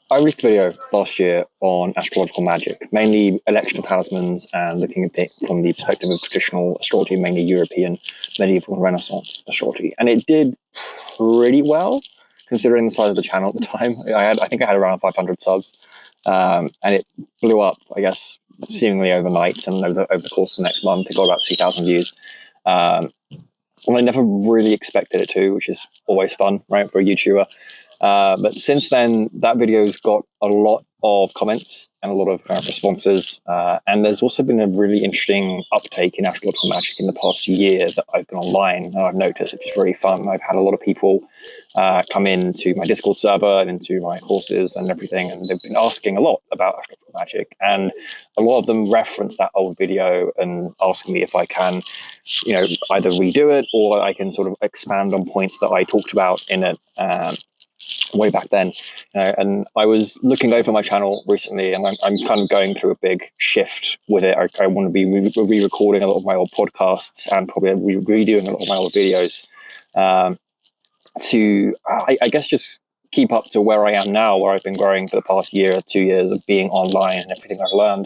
I released a video last year on astrological magic, mainly election talismans and looking at it from the perspective of traditional astrology, mainly European, medieval, and Renaissance astrology. And it did pretty well, considering the size of the channel at the time. I think I had around 500 subs, and it blew up, I guess, seemingly overnight, and over the course of the next month, it got about 2,000 views. And I never really expected it to, which is always fun, right, for a YouTuber. But since then, that video's got a lot of comments and a lot of kind of responses. And there's also been a really interesting uptake in astrological magic in the past year that I've been online and I've noticed, which is really fun. I've had a lot of people come into my Discord server and into my courses and everything, and they've been asking a lot about astrological magic. And a lot of them reference that old video and ask me if I can, either redo it or I can sort of expand on points that I talked about in it. Way back then, and I was looking over my channel recently, and I'm kind of going through a big shift with it. I want to be re-recording a lot of my old podcasts and probably redoing a lot of my old videos to, I guess, just keep up to where I am now, where I've been growing for the past year or 2 years of being online and everything I've learned.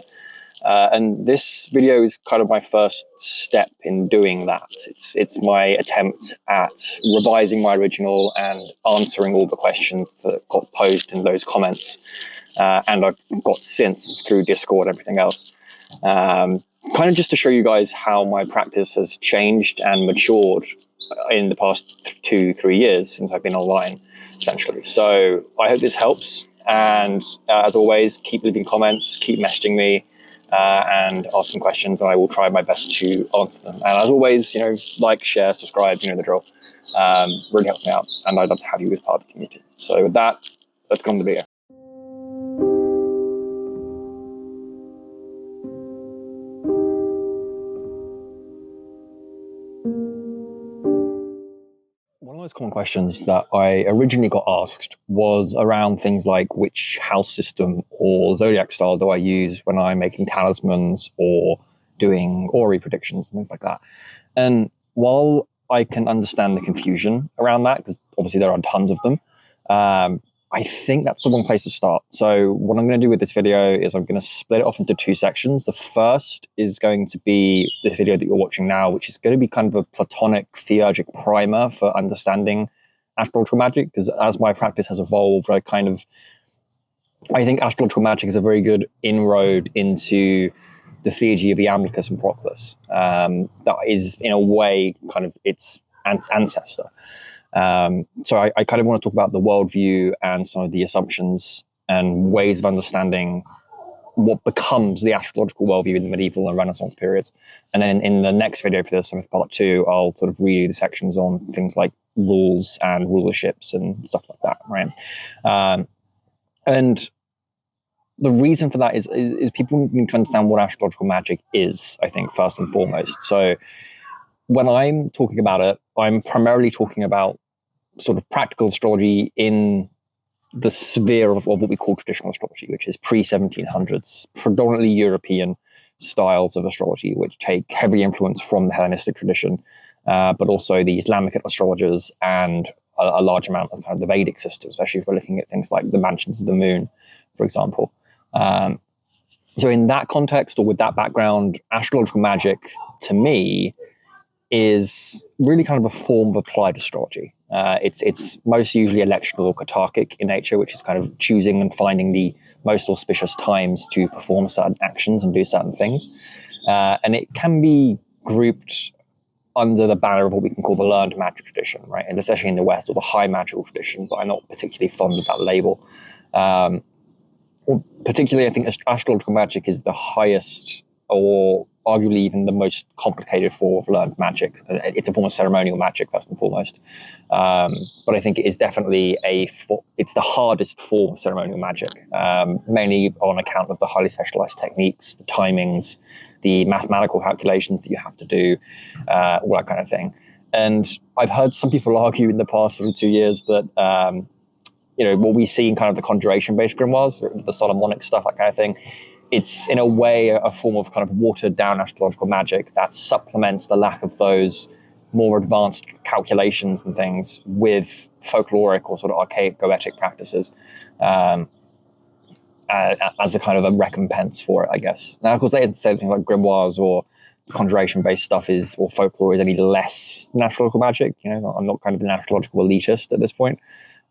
And this video is kind of my first step in doing that. It's my attempt at revising my original and answering all the questions that got posed in those comments. And I've got since through Discord and everything else. Kind of just to show you guys how my practice has changed and matured in the past 2-3 years since I've been online, essentially. So I hope this helps. And as always, keep leaving comments, keep messaging me. And asking questions, and I will try my best to answer them. And as always, like, share, subscribe, the drill. Really helps me out, and I'd love to have you as part of the community. So with that, let's go on the video. One of the most common questions that I originally got asked was around things like which house system or Zodiac style do I use when I'm making talismans or doing Ori predictions and things like that. And while I can understand the confusion around that, because obviously there are tons of them, I think that's the wrong place to start. So what I'm going to do with this video is I'm going to split it off into 2 sections. The first is going to be the video that you're watching now, which is going to be kind of a Platonic theurgic primer for understanding astrological magic, because as my practice has evolved, I think astrological magic is a very good inroad into the theurgy of Iamblichus and Proclus. That is, in a way, kind of its ancestor. So I kind of want to talk about the worldview and some of the assumptions and ways of understanding what becomes the astrological worldview in the medieval and Renaissance periods. And then in the next video for this, with part 2, I'll sort of redo the sections on things like rules and rulerships and stuff like that, right? And the reason for that is people need to understand what astrological magic is, I think, first and foremost. So when I'm talking about it, I'm primarily talking about sort of practical astrology in the sphere of what we call traditional astrology, which is pre-1700s, predominantly European styles of astrology, which take heavy influence from the Hellenistic tradition, but also the Islamic astrologers and a large amount of kind of the Vedic system, especially if we're looking at things like the mansions of the moon, for example. So in that context, or with that background, astrological magic, to me, is really kind of a form of applied astrology. It's most usually electional or cathartic in nature, which is kind of choosing and finding the most auspicious times to perform certain actions and do certain things. And it can be grouped under the banner of what we can call the learned magic tradition, right? And especially in the West, or the high magical tradition, but I'm not particularly fond of that label. Particularly, I think astrological magic is the highest, or arguably even the most complicated form of learned magic. It's a form of ceremonial magic, first and foremost. But I think it is definitely it's the hardest form of ceremonial magic, mainly on account of the highly specialized techniques, the timings, the mathematical calculations that you have to do, all that kind of thing. And I've heard some people argue in the past 2 years that, what we see in kind of the conjuration-based grimoires, the Solomonic stuff, that kind of thing, it's in a way a form of kind of watered down astrological magic that supplements the lack of those more advanced calculations and things with folkloric or sort of archaic goetic practices. as a kind of a recompense for it, I guess. Now, of course, that isn't to say things like grimoires or conjuration-based stuff or folklore is any less than astrological magic. I'm not kind of an astrological elitist at this point.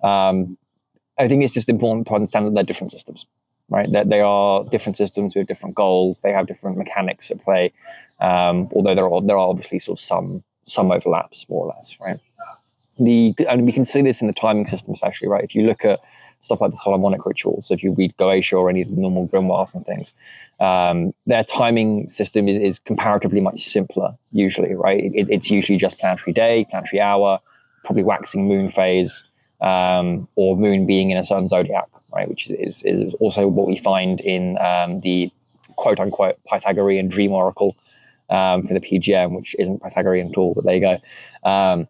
I think it's just important to understand that they're different systems, right? That they are different systems with different goals. They have different mechanics at play. Although there are obviously sort of some overlaps, more or less, right? And we can see this in the timing system, especially, right? If you look at stuff like the Solomonic rituals, so if you read Goetia or any of the normal grimoires and things, their timing system is comparatively much simpler, usually, right? It's usually just planetary day, planetary hour, probably waxing moon phase, or moon being in a certain zodiac, right? Which is also what we find in the quote-unquote Pythagorean dream oracle for the PGM, which isn't Pythagorean at all, but there you go.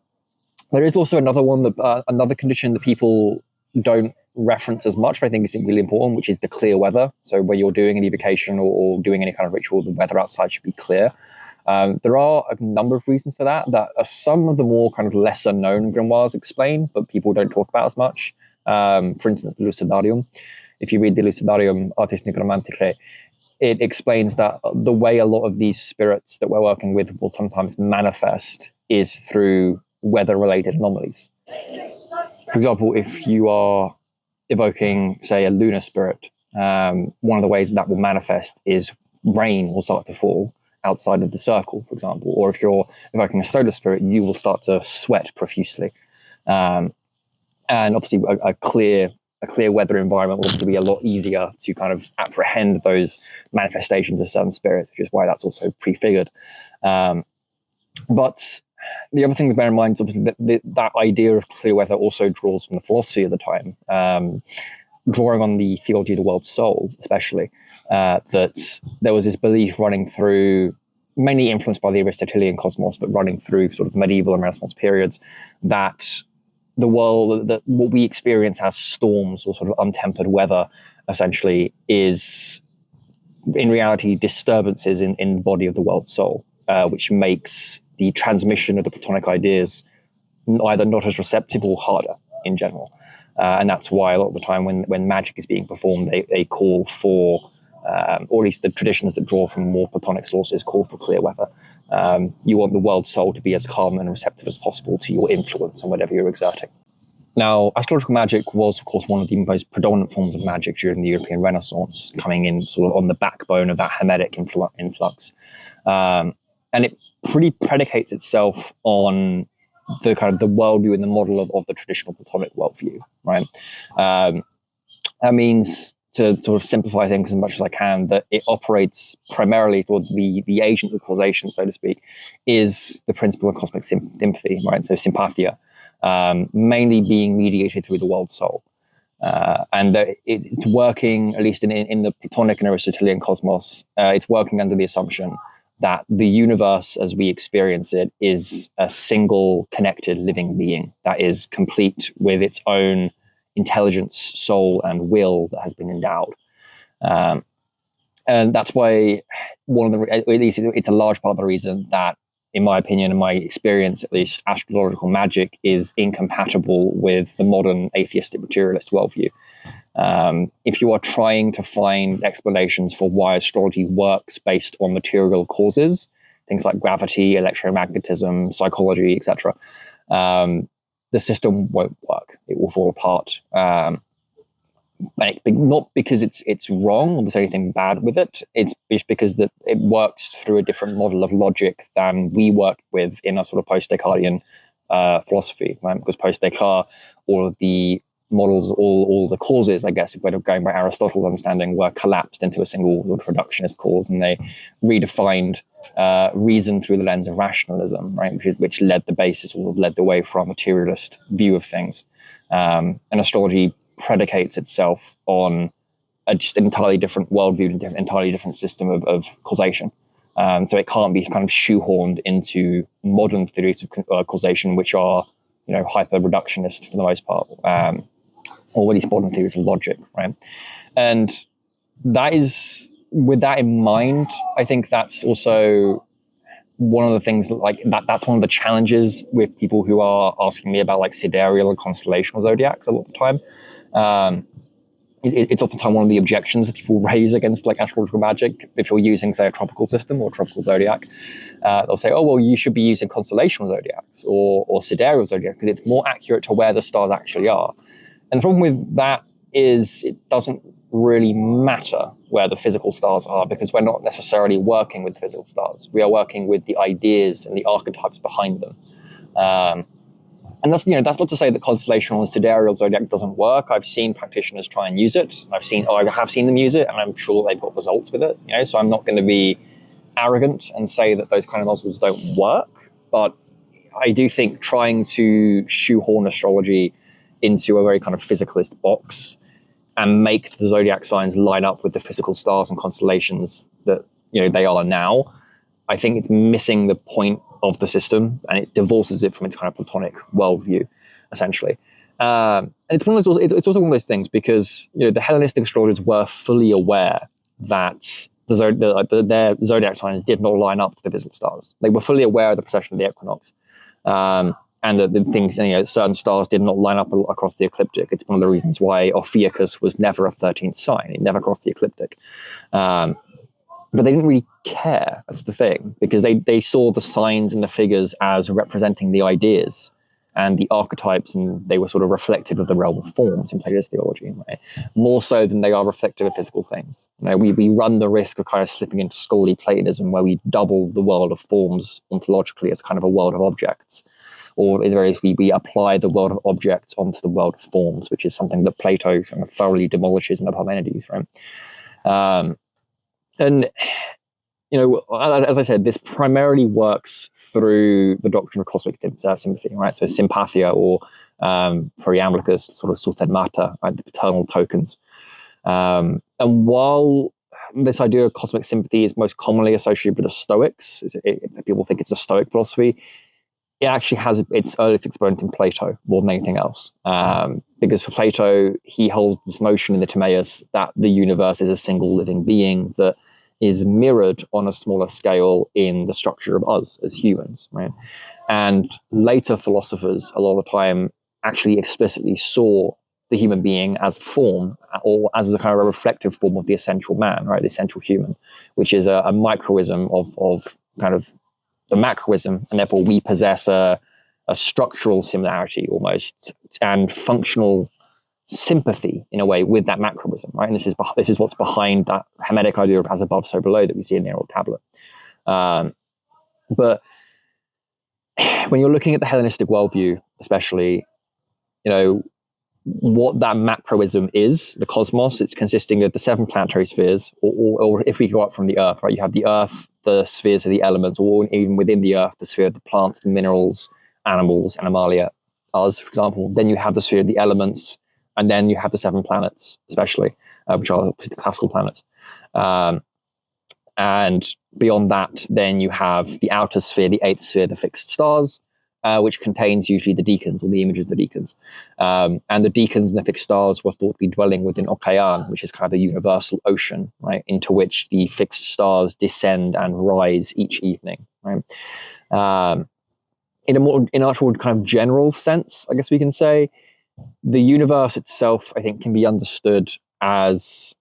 There is also another one, another condition that people don't reference as much, but I think is really important, which is the clear weather. So when you're doing an evocation or doing any kind of ritual, the weather outside should be clear. There are a number of reasons for that are some of the more kind of lesser known grimoires explain, but people don't talk about as much. For instance, the Lucidarium. If you read the Lucidarium Artis Necromanticae, it explains that the way a lot of these spirits that we're working with will sometimes manifest is through weather-related anomalies. For example, if you are evoking, say, a lunar spirit, one of the ways that will manifest is rain will start to fall outside of the circle, for example. Or if you're evoking a solar spirit, you will start to sweat profusely. And obviously, a clear weather environment will be a lot easier to kind of apprehend those manifestations of certain spirits, which is why that's also prefigured. But the other thing to bear in mind is obviously that idea of clear weather also draws from the philosophy of the time, drawing on the theurgy of the world soul, especially, that there was this belief running through, mainly influenced by the Aristotelian cosmos, but running through sort of medieval and Renaissance periods, that the world, that what we experience as storms or sort of untempered weather, essentially, is in reality disturbances in the body of the world soul, which makes the transmission of the Platonic ideas either not as receptive or harder in general. And that's why a lot of the time when magic is being performed, they call for, or at least the traditions that draw from more Platonic sources call for clear weather. You want the world soul to be as calm and receptive as possible to your influence and whatever you're exerting. Now, astrological magic was, of course, one of the most predominant forms of magic during the European Renaissance, coming in sort of on the backbone of that Hermetic influx. And it pretty predicates itself on the kind of the worldview and the model of the traditional Platonic worldview, right? That means, to sort of simplify things as much as I can, that it operates primarily, or the agent of causation, so to speak, is the principle of cosmic sympathy, right? So sympathia, mainly being mediated through the world soul. And it's working, at least in the Platonic and Aristotelian cosmos, it's working under the assumption that the universe as we experience it is a single connected living being that is complete with its own intelligence, soul, and will that has been endowed. And that's why at least it's a large part of the reason that, in my opinion, in my experience at least, astrological magic is incompatible with the modern atheistic materialist worldview. If you are trying to find explanations for why astrology works based on material causes, things like gravity, electromagnetism, psychology, etc., the system won't work. It will fall apart. Not because it's wrong or there's anything bad with it. It's because that it works through a different model of logic than we work with in a sort of post-Descartesian philosophy. Right? Because post-Descartes, all of the models, all the causes, I guess, if we're going by Aristotle's understanding, were collapsed into a single sort of reductionist cause, and they redefined reason through the lens of rationalism, right? Which led the basis, or led the way for our materialist view of things. And astrology predicates itself on just an entirely different worldview, an entirely different system of causation. So it can't be kind of shoehorned into modern theories of causation, which are, hyper reductionist for the most part, or at least modern theories of logic, right? And that is, with that in mind, I think that's also one of the things that's one of the challenges with people who are asking me about like sidereal and constellational zodiacs a lot of the time. it's oftentimes one of the objections that people raise against like astrological magic. If you're using, say, a tropical system or a tropical zodiac, they'll say, oh, well, you should be using constellational zodiacs or sidereal zodiac because it's more accurate to where the stars actually are. And the problem with that is it doesn't really matter where the physical stars are because we're not necessarily working with physical stars. We are working with the ideas and the archetypes behind them. And that's not to say that constellational and sidereal zodiac doesn't work. I've seen practitioners try and use it. I have seen them use it, and I'm sure they've got results with it. So I'm not going to be arrogant and say that those kind of models don't work. But I do think trying to shoehorn astrology into a very kind of physicalist box and make the zodiac signs line up with the physical stars and constellations that they are now, I think it's missing the point of the system, and it divorces it from its kind of Platonic worldview, essentially. And it's also one of those things because the Hellenistic astrologers were fully aware that their zodiac signs did not line up to the physical stars. They were fully aware of the precession of the equinox, and that the things, certain stars did not line up across the ecliptic. It's one of the reasons why Ophiuchus was never a 13th sign; it never crossed the ecliptic. But they didn't really care. That's the thing, because they saw the signs and the figures as representing the ideas and the archetypes, and they were sort of reflective of the realm of forms in Plato's theology, right? More so than they are reflective of physical things. We run the risk of kind of slipping into scholarly Platonism, where we double the world of forms ontologically as kind of a world of objects, or in various we apply the world of objects onto the world of forms, which is something that Plato kind of thoroughly demolishes in the Parmenides, right? And, as I said, this primarily works through the doctrine of cosmic sympathy, right? So sympathia, or for Iamblichus, sort of sorted matter, right? The paternal tokens. And while this idea of cosmic sympathy is most commonly associated with the Stoics, people think it's a Stoic philosophy, it actually has its earliest exponent in Plato more than anything else. Because for Plato, he holds this notion in the Timaeus that the universe is a single living being that is mirrored on a smaller scale in the structure of us as humans, right? And later philosophers, a lot of the time, actually explicitly saw the human being as a form, or as a kind of a reflective form of the essential man, right? The essential human, which is a microism of kind of the macroism, and therefore we possess a structural similarity almost, and functional sympathy in a way with that macroism, right? And this is what's behind that Hermetic idea of as above, so below that we see in the Oral Tablet. But when you're looking at the Hellenistic worldview, especially, what that macroism is, the cosmos, it's consisting of the 7 planetary spheres, or if we go up from the Earth, right, you have the Earth, the spheres of the elements, or even within the Earth, the sphere of the plants, the minerals, animals, animalia, us, for example. Then you have the sphere of the elements, and then you have the 7 planets, especially, which are obviously the classical planets. And beyond that, then you have the outer sphere, the 8th sphere, the fixed stars, which contains usually the decans, or the images of the decans. And the decans and the fixed stars were thought to be dwelling within Ocean, which is kind of the universal ocean, right, into which the fixed stars descend and rise each evening, right? In a much more kind of general sense, I guess we can say, the universe itself, I think, can be understood as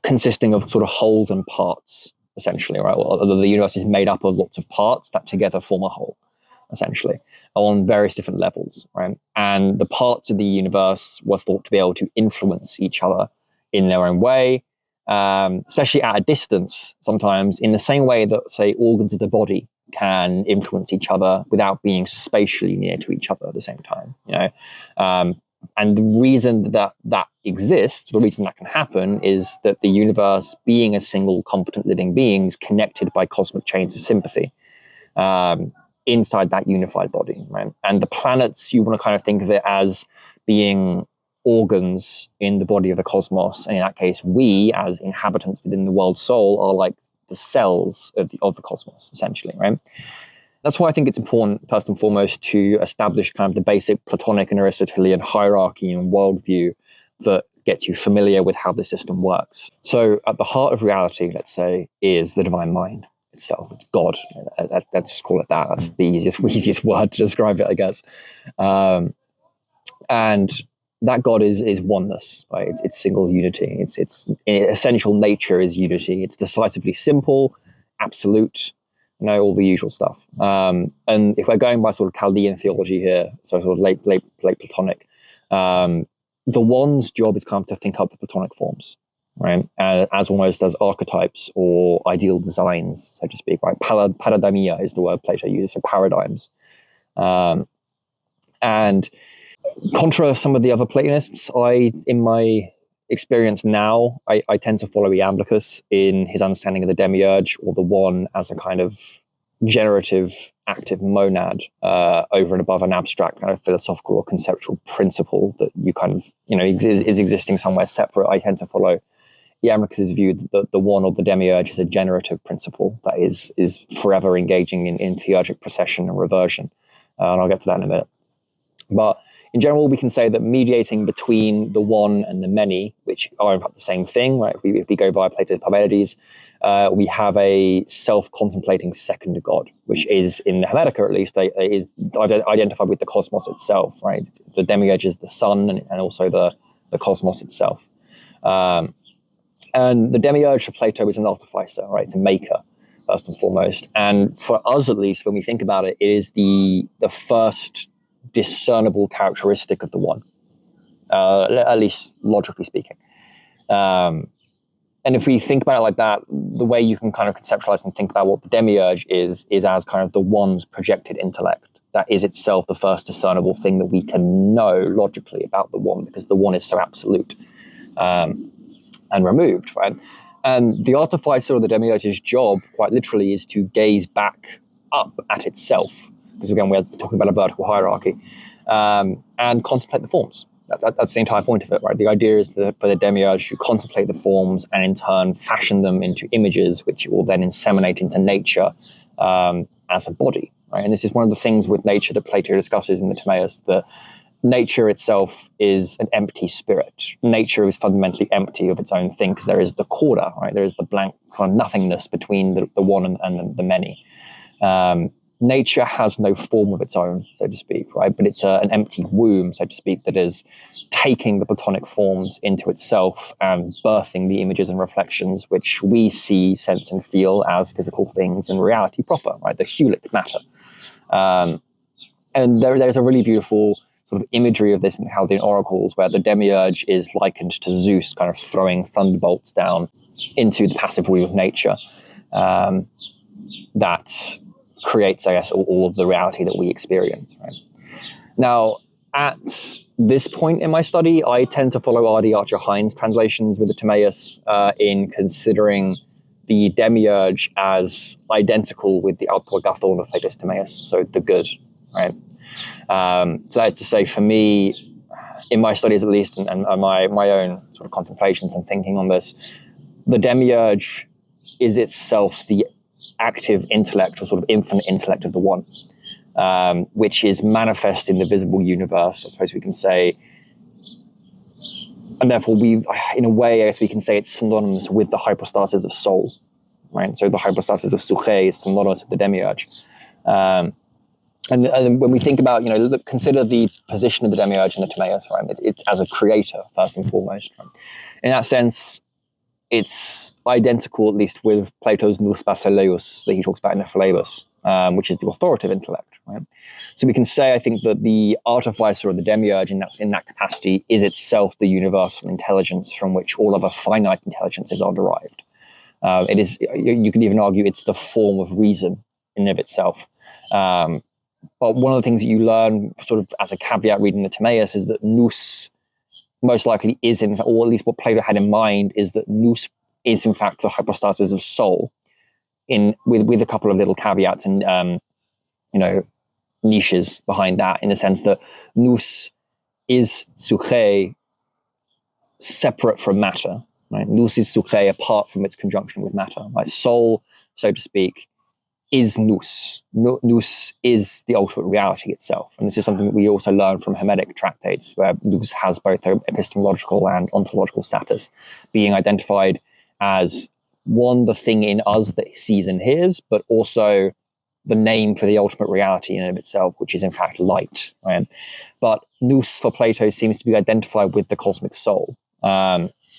consisting of sort of wholes and parts, essentially, right? Well, the universe is made up of lots of parts that together form a whole, essentially, on various different levels, right? And the parts of the universe were thought to be able to influence each other in their own way, especially at a distance, sometimes, in the same way that, say, organs of the body can influence each other without being spatially near to each other at the same time, and the reason that exists, the reason that can happen, is that the universe, being a single competent living being, is connected by cosmic chains of sympathy inside that unified body, right? And the planets, you want to kind of think of it as being organs in the body of the cosmos, and in that case, we, as inhabitants within the world soul, are like the cells of the cosmos, essentially, right? That's why I think it's important, first and foremost, to establish kind of the basic Platonic and Aristotelian hierarchy and worldview that gets you familiar with how the system works. So at the heart of reality, let's say, is the divine mind itself. It's God. Let's just call it that. That's the easiest word to describe it, I guess. And that God is oneness, right? It's single unity. Its essential nature is unity. It's decisively simple, absolute, all the usual stuff. And if we're going by sort of Chaldean theology here, so sort of late Platonic, the one's job is kind of to think up the Platonic forms, right? As almost as archetypes or ideal designs, so to speak, right? Parademia is the word Plato uses, so paradigms. And contra some of the other Platonists, in my experience now, I tend to follow Iamblichus in his understanding of the demiurge, or the one as a kind of generative, active monad over and above an abstract kind of philosophical or conceptual principle that you kind of, is existing somewhere separate. I tend to follow Iamblichus's view that the one, or the demiurge, is a generative principle that is forever engaging in theurgic procession and reversion. And I'll get to that in a minute. But in general, we can say that mediating between the one and the many, which are in fact the same thing, right? If we go via Plato's Parmenides, we have a self-contemplating second God, which is, in Hermetica at least, is identified with the cosmos itself, right? The demiurge is the sun and also the cosmos itself. And the demiurge for Plato is an artificer, right? It's a maker, first and foremost. And for us, at least, when we think about it, it is the first discernible characteristic of the one, at least logically speaking. And if we think about it like that, the way you can kind of conceptualize and think about what the demiurge is as kind of the one's projected intellect. That is itself the first discernible thing that we can know logically about the one, because the one is so absolute and removed, right? And the artificer, or the demiurge's job, quite literally, is to gaze back up at itself, because again, we're talking about a vertical hierarchy, and contemplate the forms. That's the entire point of it, right? The idea is that for the demiurge to contemplate the forms and in turn fashion them into images, which will then inseminate into nature as a body, right? And this is one of the things with nature that Plato discusses in the Timaeus, that nature itself is an empty spirit. Nature is fundamentally empty of its own thing, because there is the chorda, right? There is the blank kind of nothingness between the one and the many. Nature has no form of its own, so to speak, right? But it's an empty womb, so to speak, that is taking the Platonic forms into itself and birthing the images and reflections which we see, sense, and feel as physical things in reality proper, right? The hulic matter. And there's a really beautiful sort of imagery of this in the Chaldean oracles, where the demiurge is likened to Zeus kind of throwing thunderbolts down into the passive womb of nature. That creates, I guess, all of the reality that we experience, right? Now, at this point in my study, I tend to follow R.D. Archer-Hines translations with the Timaeus in considering the demiurge as identical with the autogathon of Plato's Timaeus, so the good, right? So that is to say, for me, in my studies at least, and my own sort of contemplations and thinking on this, the demiurge is itself the active intellect, or sort of infinite intellect of the one, which is manifest in the visible universe, I suppose we can say. And therefore, in a way, I guess we can say it's synonymous with the hypostasis of soul, right? So the hypostasis of Psyche is synonymous with the demiurge. And when we think about, consider the position of the demiurge in the Timaeus, right? It's as a creator, first and foremost. Right? In that sense, it's identical, at least, with Plato's Nous Basileus that he talks about in the Philebus, which is the authoritative intellect. Right? So we can say, I think, that the artificer, or the demiurge, in that capacity, is itself the universal intelligence from which all other finite intelligences are derived. It is. You could even argue it's the form of reason in and of itself. But one of the things that you learn, sort of as a caveat reading the Timaeus, is that nous most likely is, or at least what Plato had in mind, is that nous is in fact the hypostasis of soul, with a couple of little caveats and niches behind that, in the sense that nous is Psyche separate from matter, right? Nous is Psyche apart from its conjunction with matter. Like soul, so to speak, is nous. Nous is the ultimate reality itself. And this is something that we also learn from Hermetic tractates, where nous has both an epistemological and ontological status, being identified as, one, the thing in us that sees and hears, but also the name for the ultimate reality in and of itself, which is in fact light, right? But nous for Plato seems to be identified with the cosmic soul,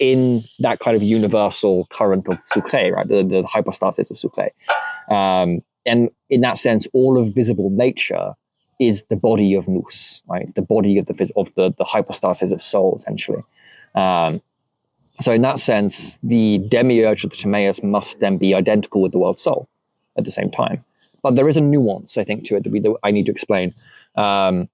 in that kind of universal current of Sucre, right? The hypostasis of Sucre. And in that sense, all of visible nature is the body of nous, right? It's the body of the hypostasis of soul, essentially. So in that sense, the demiurge of the Timaeus must then be identical with the world soul at the same time. But there is a nuance, I think, to it that I need to explain. And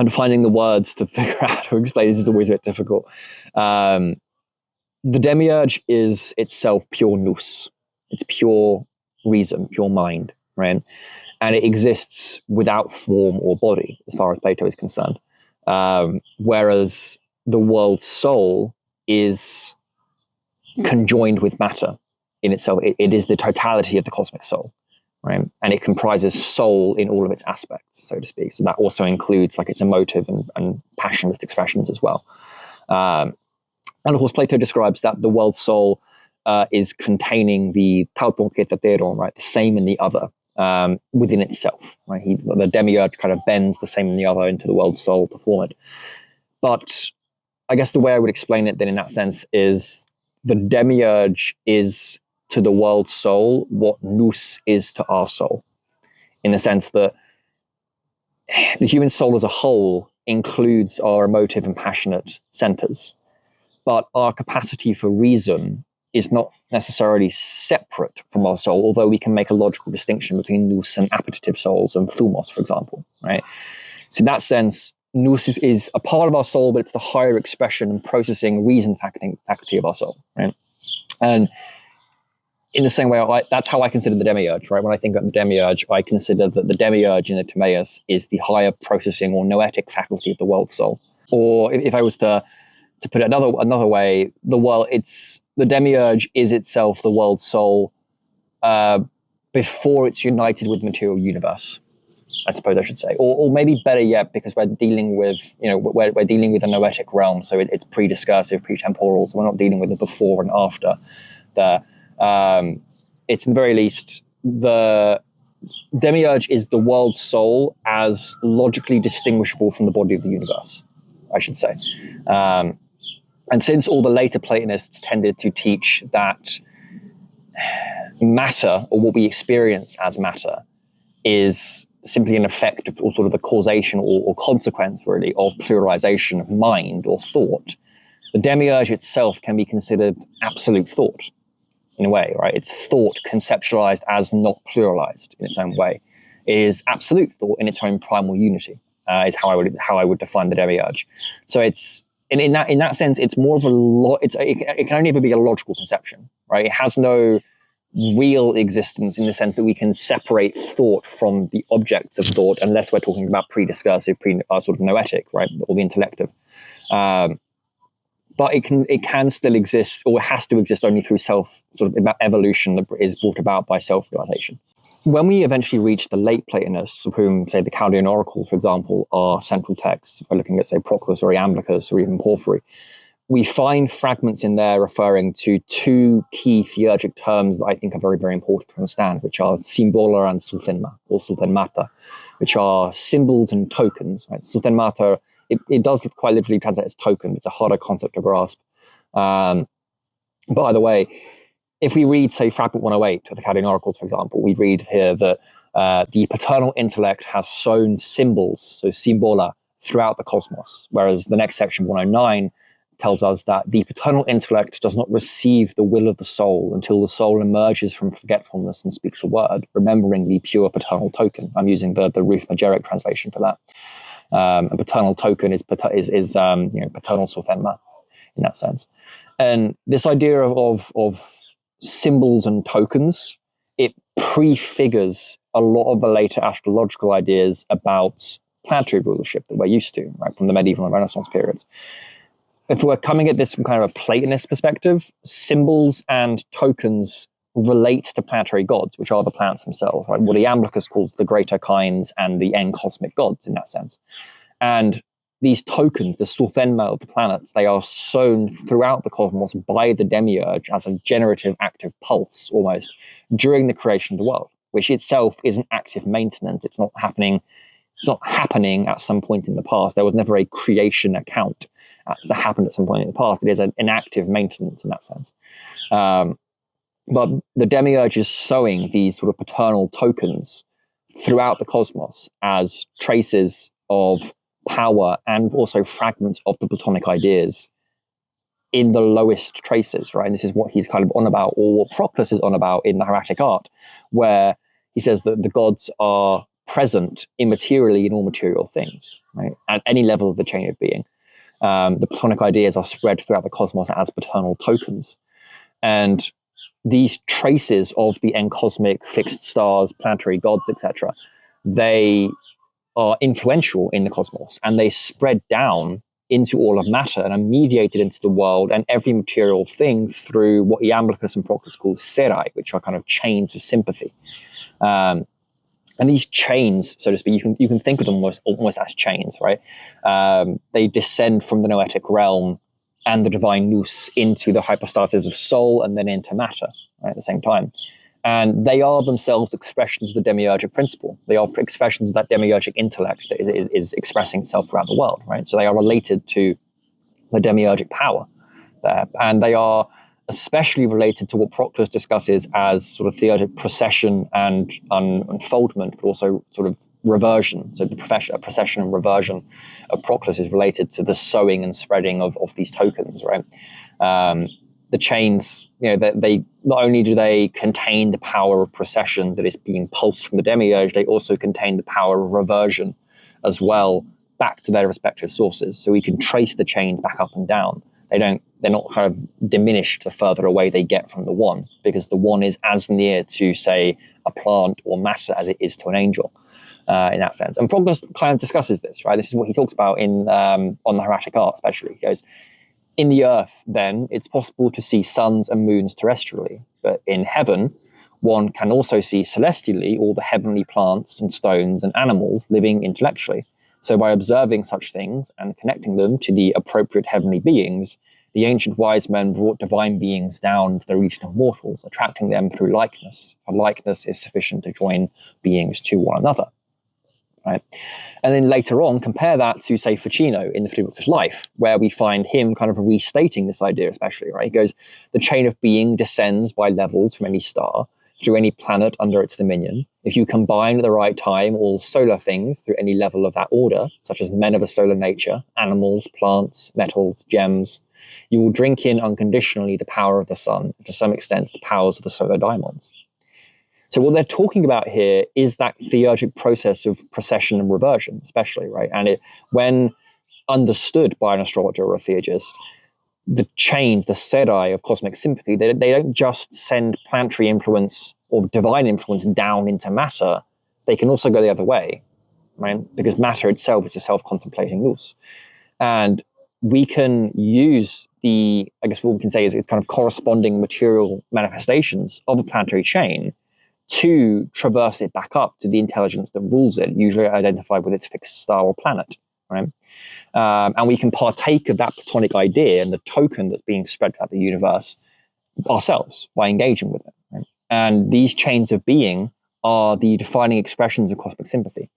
finding the words to figure out how to explain this is always a bit difficult. The demiurge is itself pure nous. It's pure reason, pure mind, right? And it exists without form or body, as far as Plato is concerned. Whereas the world soul is conjoined with matter in itself. It is the totality of the cosmic soul, right? And it comprises soul in all of its aspects, so to speak. So that also includes like its emotive and passionate expressions as well. And of course, Plato describes that the world soul is containing the tauton και το theron, right? The same and the other within itself, right? The demiurge kind of bends the same and the other into the world soul to form it. But I guess the way I would explain it then in that sense is the demiurge is to the world soul what nous is to our soul, in the sense that the human soul as a whole includes our emotive and passionate centers. But our capacity for reason is not necessarily separate from our soul, although we can make a logical distinction between nous and appetitive souls and thumos, for example, right? So in that sense, nous is a part of our soul, but it's the higher expression and processing reason faculty of our soul, right? And in the same way, that's how I consider the demiurge, right? When I think about the demiurge, I consider that the demiurge in the Timaeus is the higher processing or noetic faculty of the world soul. Or if I was to put it another way, the demiurge is itself the world soul before it's united with the material universe, I suppose I should say, or maybe better yet, because we're dealing with we're dealing with a noetic realm, so it's pre-discursive, pre-temporal, so we're not dealing with the before and after there. It's in the very least the demiurge is the world soul as logically distinguishable from the body of the universe, I should say. And since all the later Platonists tended to teach that matter, or what we experience as matter, is simply an effect of, or sort of the causation or consequence, really, of pluralization of mind or thought, the demiurge itself can be considered absolute thought, in a way, right? It's thought conceptualized as not pluralized in its own way. It is absolute thought in its own primal unity, is how I would define the demiurge. So it's in that sense, it's more of it can only ever be a logical conception, right? It has no real existence in the sense that we can separate thought from the objects of thought, unless we're talking about pre-discursive, sort of noetic, right, or the intellective. But it can still exist, or it has to exist only through evolution that is brought about by self-realization. When we eventually reach the late Platonists, of whom, say, the Chaldean oracles, for example, are central texts, if we're looking at, say, Proclus or Iamblichus or even Porphyry, we find fragments in there referring to two key theurgic terms that I think are very, very important to understand, which are symbola and southenma, or southenmata, which are symbols and tokens, right? Southenmata, it does quite literally translate as token. It's a harder concept to grasp. By the way, if we read, say, fragment 108 of the Chaldean oracles, for example, we read here that the paternal intellect has sown symbols, so symbola, throughout the cosmos, whereas the next section, 109, tells us that the paternal intellect does not receive the will of the soul until the soul emerges from forgetfulness and speaks a word, remembering the pure paternal token. I'm using the Ruth Majeric translation for that. A paternal token is paternal southenma in that sense. And this idea of symbols and tokens, it prefigures a lot of the later astrological ideas about planetary rulership that we're used to, right, from the medieval and Renaissance periods. If we're coming at this from kind of a Platonist perspective, symbols and tokens relate to planetary gods, which are the planets themselves, right? What Iamblichus calls the greater kinds and the cosmic gods in that sense. And these tokens, the southenma of the planets, they are sown throughout the cosmos by the demiurge as a generative active pulse almost during the creation of the world. which itself is an active maintenance. It's not happening. It's not happening at some point in the past. There was never a creation account that happened at some point in the past. It is an active maintenance in that sense. But the demiurge is sowing these sort of paternal tokens throughout the cosmos as traces of power and also fragments of the Platonic ideas in the lowest traces, right? And this is what he's kind of on about, or what Proclus is on about in the Hieratic Art, where he says that the gods are present immaterially in all material things, right? At any level of the chain of being. The Platonic ideas are spread throughout the cosmos as paternal tokens. And these traces of the encosmic fixed stars, planetary gods, etc., they are influential in the cosmos, and they spread down into all of matter and are mediated into the world and every material thing through what Iamblichus and Proclus call serai, which are kind of chains of sympathy. And these chains, so to speak, you can think of them almost as chains, right? They descend from the noetic realm and the divine nous into the hypostasis of soul and then into matter, right, at the same time. And they are themselves expressions of the demiurgic principle. They are expressions of that demiurgic intellect that is expressing itself throughout the world, right? So they are related to the demiurgic power there. And they are especially related to what Proclus discusses as sort of theurgic procession and unfoldment, but also sort of reversion. So the procession and reversion of Proclus is related to the sowing and spreading of these tokens, right? The chains, they not only do they contain the power of procession that is being pulsed from the demiurge, they also contain the power of reversion as well back to their respective sources. So we can trace the chains back up and down. They're not kind of diminished the further away they get from the one, because the one is as near to, say, a plant or matter as it is to an angel, in that sense. And Proclus kind of discusses this, right? This is what he talks about in on the Hieratic Art, especially. He goes, in the earth, then, it's possible to see suns and moons terrestrially, but in heaven, one can also see celestially all the heavenly plants and stones and animals living intellectually. So by observing such things and connecting them to the appropriate heavenly beings, the ancient wise men brought divine beings down to the region of mortals, attracting them through likeness. For likeness is sufficient to join beings to one another. Right? And then later on, compare that to, say, Ficino in the Three Books of Life, where we find him kind of restating this idea, especially, right? He goes, the chain of being descends by levels from any star through any planet under its dominion. If you combine at the right time all solar things through any level of that order, such as men of a solar nature, animals, plants, metals, gems, you will drink in unconditionally the power of the sun, and to some extent the powers of the solar diamonds. So what they're talking about here is that theurgic process of procession and reversion, especially, right? And when understood by an astrologer or a theurgist, the chains, the serai of cosmic sympathy, they don't just send planetary influence or divine influence down into matter. They can also go the other way, right? Because matter itself is a self-contemplating nous. And we can use I guess what we can say is it's kind of corresponding material manifestations of a planetary chain to traverse it back up to the intelligence that rules it, usually identified with its fixed star or planet, right? And we can partake of that Platonic idea and the token that's being spread throughout the universe ourselves by engaging with it. Right? And these chains of being are the defining expressions of cosmic sympathy.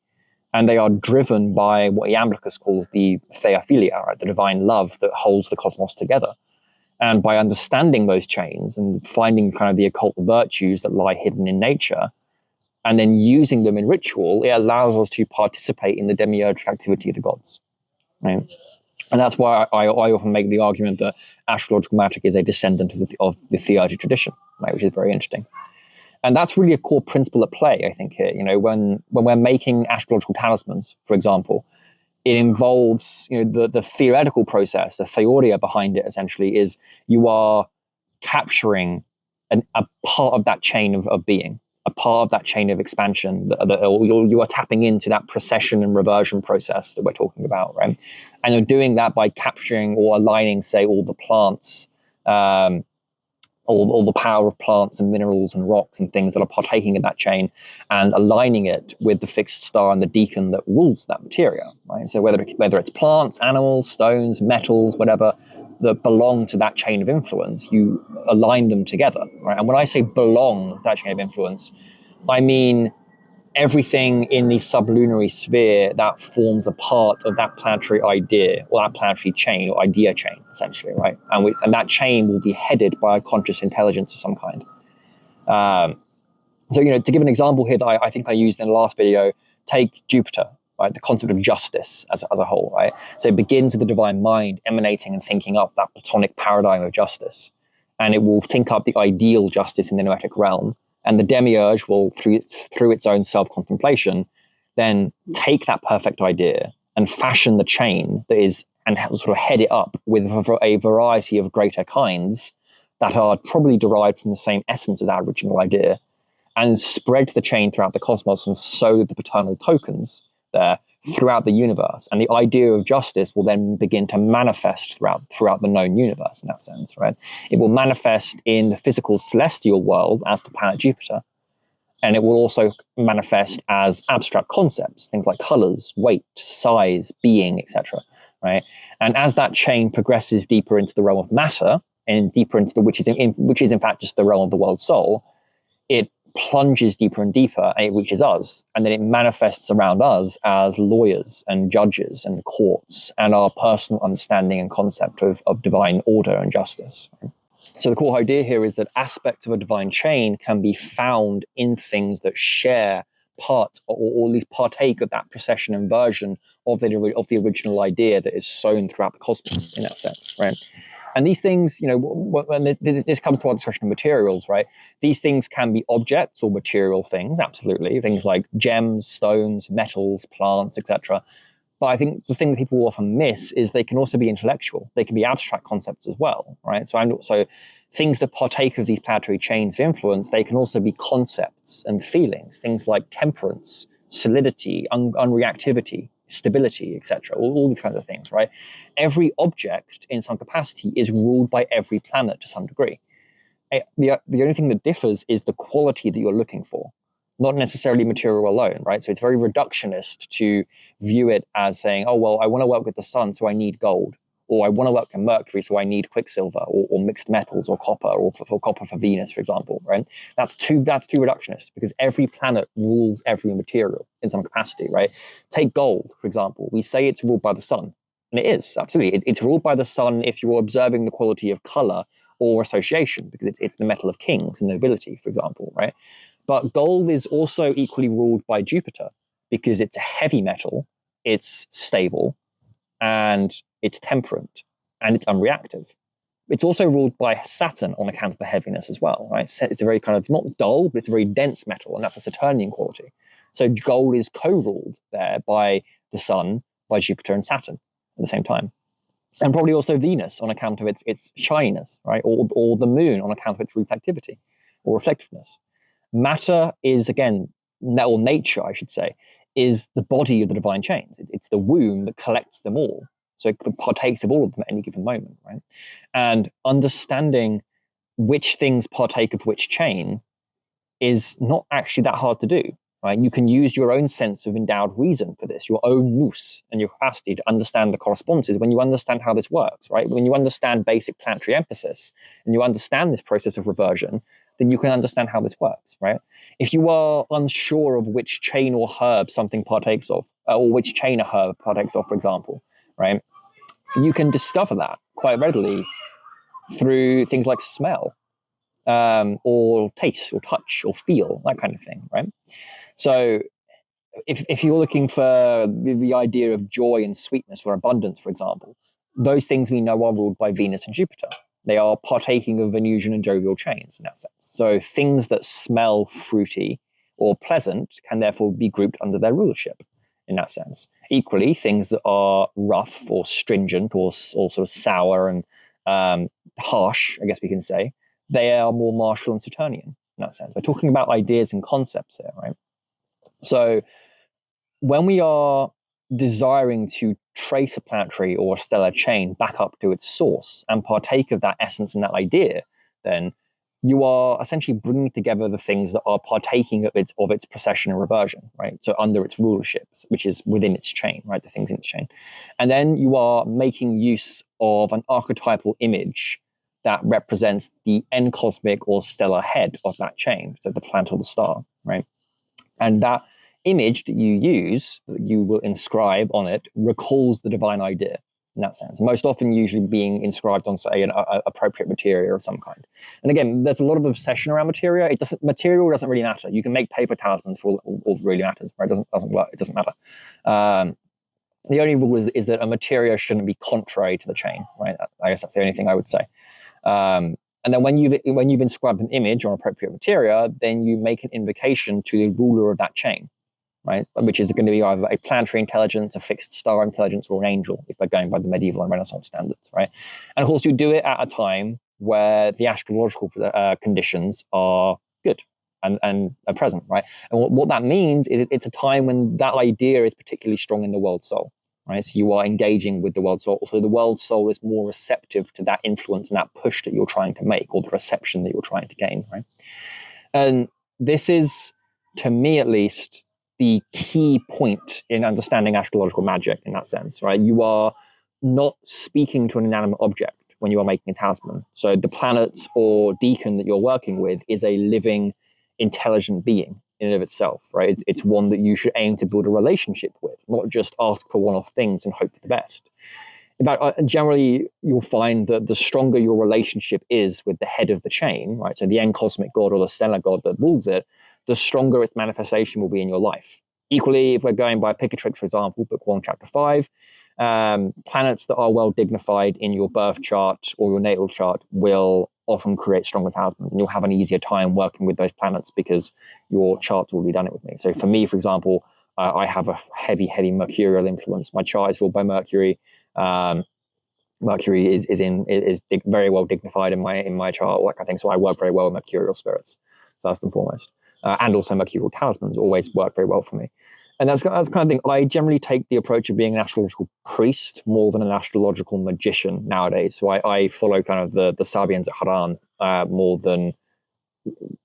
And they are driven by what Iamblichus calls the theophilia, right? The divine love that holds the cosmos together. And by understanding those chains and finding kind of the occult virtues that lie hidden in nature, and then using them in ritual, it allows us to participate in the demiurgic activity of the gods. Right? And that's why I often make the argument that astrological magic is a descendant of the theurgy tradition, right? Which is very interesting. And that's really a core principle at play, I think, here. When we're making astrological talismans, for example, it involves, the theoretical process, the theoria behind it, essentially, is you are capturing a part of that chain of being, a part of that chain of expansion. You are tapping into that procession and reversion process that we're talking about, right? And you're doing that by capturing or aligning, say, all the plants, all the power of plants and minerals and rocks and things that are partaking in that chain, and aligning it with the fixed star and the deacon that rules that materia, right? So whether it's plants, animals, stones, metals, whatever that belong to that chain of influence, you align them together, right? And when I say belong to that chain of influence, I mean everything in the sublunary sphere that forms a part of that planetary idea, or that planetary chain, or idea chain, essentially, right? And that chain will be headed by a conscious intelligence of some kind. So, to give an example here that I think I used in the last video, take Jupiter, right? The concept of justice as a whole, right? So it begins with the divine mind emanating and thinking up that Platonic paradigm of justice. And it will think up the ideal justice in the noetic realm. And the demiurge will, through its own self-contemplation, then take that perfect idea and fashion the chain that is, and sort of head it up with a variety of greater kinds that are probably derived from the same essence of that original idea, and spread the chain throughout the cosmos and sow the paternal tokens there throughout the universe. And the idea of justice will then begin to manifest throughout the known universe in that sense, right? It will manifest in the physical celestial world as the planet Jupiter. And it will also manifest as abstract concepts, things like colors, weight, size, being, etc. Right? And as that chain progresses deeper into the realm of matter and deeper into which is in fact just the realm of the world soul, it plunges deeper and deeper, and it reaches us, and then it manifests around us as lawyers and judges and courts and our personal understanding and concept of divine order and justice. So the core idea here is that aspects of a divine chain can be found in things that share part, or at least partake of that procession and version of the original idea that is sown throughout the cosmos in that sense, right? And these things, when this comes to our discussion of materials, right? These things can be objects or material things, absolutely. Things like gems, stones, metals, plants, etc. But I think the thing that people often miss is they can also be intellectual. They can be abstract concepts as well, right? So things that partake of these planetary chains of influence, they can also be concepts and feelings, things like temperance, solidity, unreactivity, stability, etc. All these kinds of things, right? Every object in some capacity is ruled by every planet to some degree. The only thing that differs is the quality that you're looking for, not necessarily material alone, right? So it's very reductionist to view it as saying, oh, well, I want to work with the sun, so I need gold. Or I want to work in Mercury, so I need quicksilver or mixed metals or copper, or for copper for Venus, for example, right? That's too reductionist, because every planet rules every material in some capacity, right? Take gold, for example. We say it's ruled by the sun, and it is, absolutely. It's ruled by the sun if you're observing the quality of color or association, because it's the metal of kings and nobility, for example, right? But gold is also equally ruled by Jupiter, because it's a heavy metal, it's stable, and it's temperate, and it's unreactive. It's also ruled by Saturn on account of the heaviness as well, right? It's a very kind of, not dull, but it's a very dense metal, and that's a Saturnian quality. So gold is co-ruled there by the Sun, by Jupiter and Saturn at the same time. And probably also Venus on account of its shininess, right? Or the moon on account of its reflectivity or reflectiveness. Matter is, again, or nature, I should say, is the body of the divine chains. It's the womb that collects them all. So it partakes of all of them at any given moment, right? And understanding which things partake of which chain is not actually that hard to do, right? You can use your own sense of endowed reason for this, your own nous and your capacity to understand the correspondences when you understand how this works, right? When you understand basic planetary emphasis and you understand this process of reversion, then you can understand how this works, right? If you are unsure of which chain or herb something partakes of, or which chain a herb partakes of, for example, right? You can discover that quite readily through things like smell, or taste, or touch, or feel, that kind of thing, right? So if you're looking for the idea of joy and sweetness or abundance, for example, those things we know are ruled by Venus and Jupiter. They are partaking of Venusian and jovial chains in that sense. So things that smell fruity or pleasant can therefore be grouped under their rulership in that sense. Equally, things that are rough or stringent or sort of sour and harsh, I guess we can say, they are more martial and Saturnian in that sense. We're talking about ideas and concepts here, right? So when we are desiring to trace a planetary or a stellar chain back up to its source and partake of that essence and that idea, then you are essentially bringing together the things that are partaking of its procession and reversion, right? So under its rulership, which is within its chain, right? The things in its chain. And then you are making use of an archetypal image that represents the end cosmic or stellar head of that chain, so the planet or the star, right? And that image that you use, that you will inscribe on it, recalls the divine idea in that sense. Most often, usually being inscribed on, say, an appropriate materia of some kind. And again, there's a lot of obsession around materia. Material doesn't really matter. You can make paper talismans for all that really matters. Right? It doesn't work. It doesn't matter. The only rule is that a materia shouldn't be contrary to the chain. Right? I guess that's the only thing I would say. And then when you've inscribed an image on appropriate materia, then you make an invocation to the ruler of that chain. Right, which is going to be either a planetary intelligence, a fixed star intelligence, or an angel, if we're going by the medieval and Renaissance standards, right? And of course, you do it at a time where the astrological conditions are good and are present, right? And what that means is it's a time when that idea is particularly strong in the world soul, right? So you are engaging with the world soul. So the world soul is more receptive to that influence and that push that you're trying to make, or the reception that you're trying to gain, right? And this is, to me at least, the key point in understanding astrological magic in that sense, right? You are not speaking to an inanimate object when you are making a talisman. So the planet or deacon that you're working with is a living, intelligent being in and of itself, right? It's one that you should aim to build a relationship with, not just ask for one-off things and hope for the best. In fact, generally, you'll find that the stronger your relationship is with the head of the chain, right? So the end cosmic god or the stellar god that rules it, the stronger its manifestation will be in your life. Equally, if we're going by Picatrix, for example, book 1, chapter 5, planets that are well dignified in your birth chart or your natal chart will often create stronger talismans, and you'll have an easier time working with those planets because your chart's already done it with me. So for me, for example, I have a heavy mercurial influence. My chart is ruled by Mercury. Mercury is very well dignified in my chart, like I think. So I work very well with mercurial spirits, first and foremost. And also mercurial talismans always work very well for me. And that's the kind of thing. I generally take the approach of being an astrological priest more than an astrological magician nowadays. So I follow kind of the Sabians at Haran more than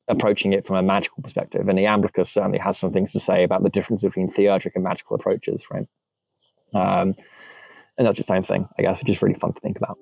approaching it from a magical perspective. And Iamblichus certainly has some things to say about the difference between theurgic and magical approaches, right? And that's the same thing, I guess, which is really fun to think about.